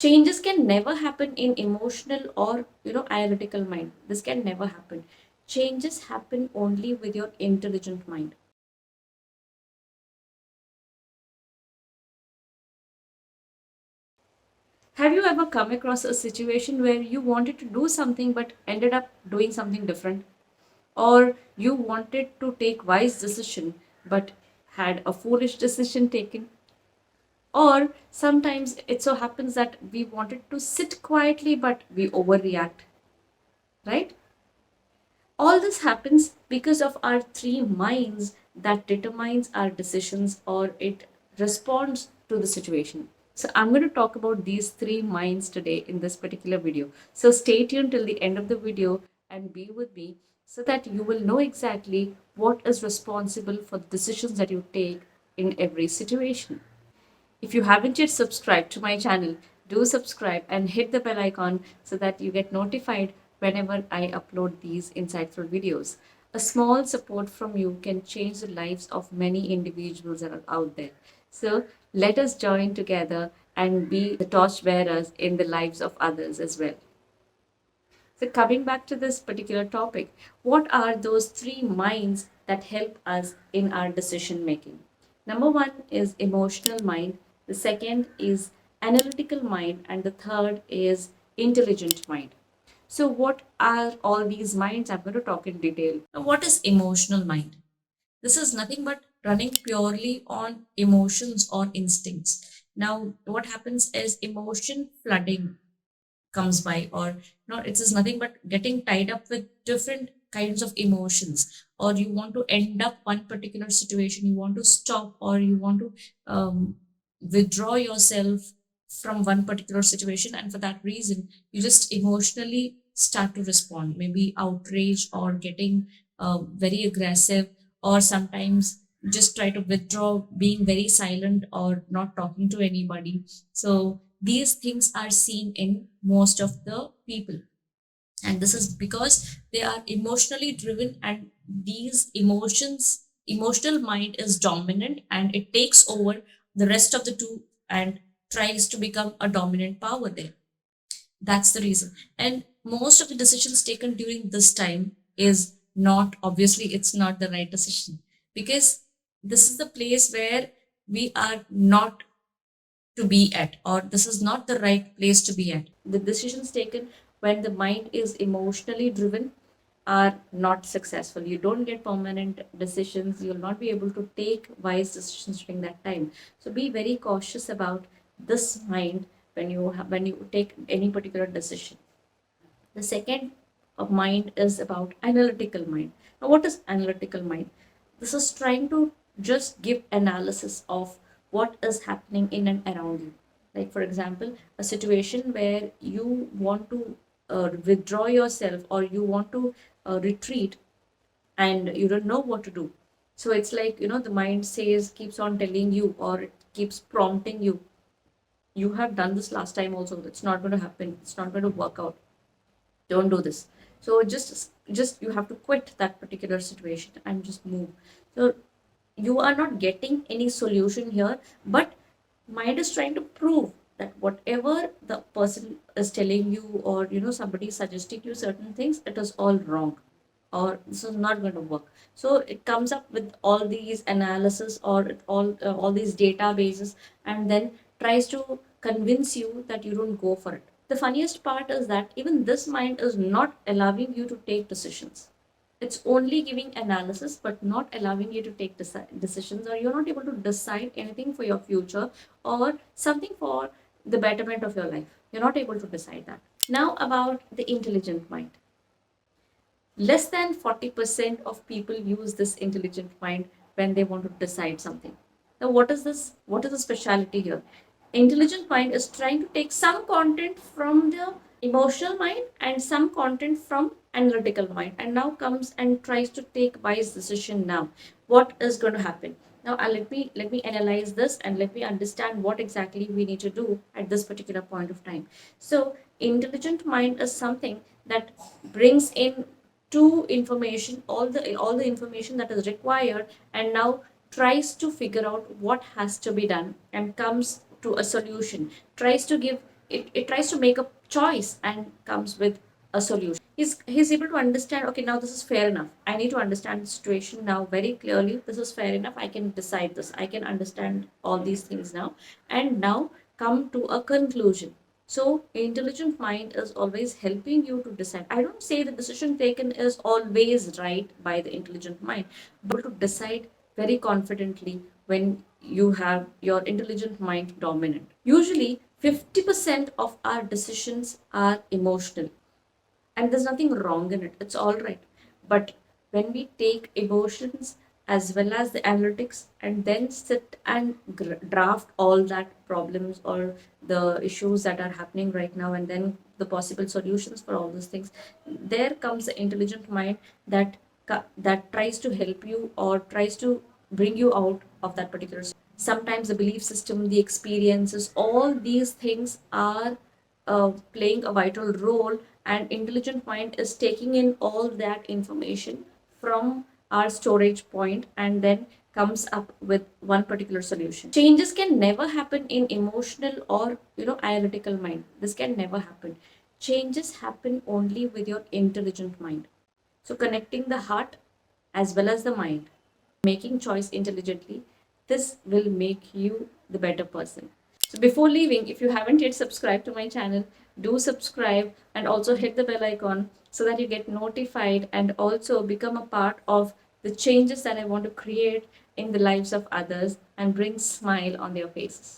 Changes can never happen in emotional or analytical mind. This can never happen. Changes happen only with your intelligent mind. Have you ever come across a situation where you wanted to do something but ended up doing something different? Or you wanted to take wise decision but had a foolish decision taken? Or sometimes it so happens that we wanted to sit quietly but we overreact, right? All this happens because of our three minds that determines our decisions, or it responds to the situation. So I'm going to talk about these three minds today in this particular video. So stay tuned till the end of the video and be with me so that you will know exactly what is responsible for the decisions that you take in every situation. If you haven't yet subscribed to my channel, do subscribe and hit the bell icon so that you get notified whenever I upload these insightful videos. A small support from you can change the lives of many individuals that are out there. So let us join together and be the torch bearers in the lives of others as well. So, coming back to this particular topic, what are those three minds that help us in our decision making? Number one is emotional mind, the second is analytical mind, and the third is intelligent mind. So, what are all these minds? I'm going to talk in detail. Now, what is emotional mind? This is nothing but running purely on emotions or instincts. Now, what happens is emotion flooding comes by, or it is nothing but getting tied up with different kinds of emotions, or you want to end up one particular situation, you want to stop, or you want to withdraw yourself from one particular situation, and for that reason you just emotionally start to respond, maybe outrage or getting very aggressive, or sometimes just try to withdraw, being very silent or not talking to anybody. So these things are seen in most of the people, and this is because they are emotionally driven, and these emotional mind is dominant and it takes over the rest of the two and tries to become a dominant power there. That's the reason. And most of the decisions taken during this time is not, obviously it's not the right decision, because this is the place where we are not to be at, or this is not the right place to be at. The decisions taken when the mind is emotionally driven are not successful. You don't get permanent decisions, you'll not be able to take wise decisions during that time. So be very cautious about this mind when when you take any particular decision. The second mind is about analytical mind. Now, what is analytical mind? This is trying to just give analysis of what is happening in and around you. Like, for example, a situation where you want to withdraw yourself, or you want to retreat, and you don't know what to do. So it's like, the mind says, keeps on telling you, or it keeps prompting you. You have done this last time also. It's not going to happen. It's not going to work out. Don't do this. So just you have to quit that particular situation and just move. So you are not getting any solution here, but mind is trying to prove that whatever the person is telling you, or somebody is suggesting you certain things, it is all wrong, or this is not going to work. So it comes up with all these analysis, or all these databases, and then tries to convince you that you don't go for it. The funniest part is that even this mind is not allowing you to take decisions. It's only giving analysis but not allowing you to take decisions, or you're not able to decide anything for your future, or something for the betterment of your life. You're not able to decide that. Now, about the intelligent mind. Less than 40% of people use this intelligent mind when they want to decide something. Now, what is this? What is the speciality here? Intelligent mind is trying to take some content from the emotional mind and some content from analytical mind, and now comes and tries to take wise decision. Now, what is going to happen? Now, let me analyze this and let me understand what exactly we need to do at this particular point of time. So, intelligent mind is something that brings in to information, all the information that is required, and now tries to figure out what has to be done and comes to a solution, tries to give it tries to make a choice and comes with a solution. He's able to understand, okay, now this is fair enough. I need to understand the situation now very clearly. This is fair enough. I can decide this. I can understand all these things now, and now come to a conclusion. So, intelligent mind is always helping you to decide. I don't say the decision taken is always right by the intelligent mind, but to decide very confidently when you have your intelligent mind dominant. Usually, 50% of our decisions are emotional, and there's nothing wrong in it. It's all right. But when we take emotions as well as the analytics and then sit and draft all that problems or the issues that are happening right now, and then the possible solutions for all those things, there comes the intelligent mind that that tries to help you or tries to bring you out of that particular. Sometimes the belief system, the experiences, all these things are playing a vital role, and intelligent mind is taking in all that information from our storage point and then comes up with one particular solution. Changes can never happen in emotional or analytical mind. This can never happen. Changes happen only with your intelligent mind. So connecting the heart as well as the mind, making choice intelligently, this will make you the better person. So before leaving, if you haven't yet subscribed to my channel, do subscribe and also hit the bell icon so that you get notified and also become a part of the changes that I want to create in the lives of others and bring smile on their faces.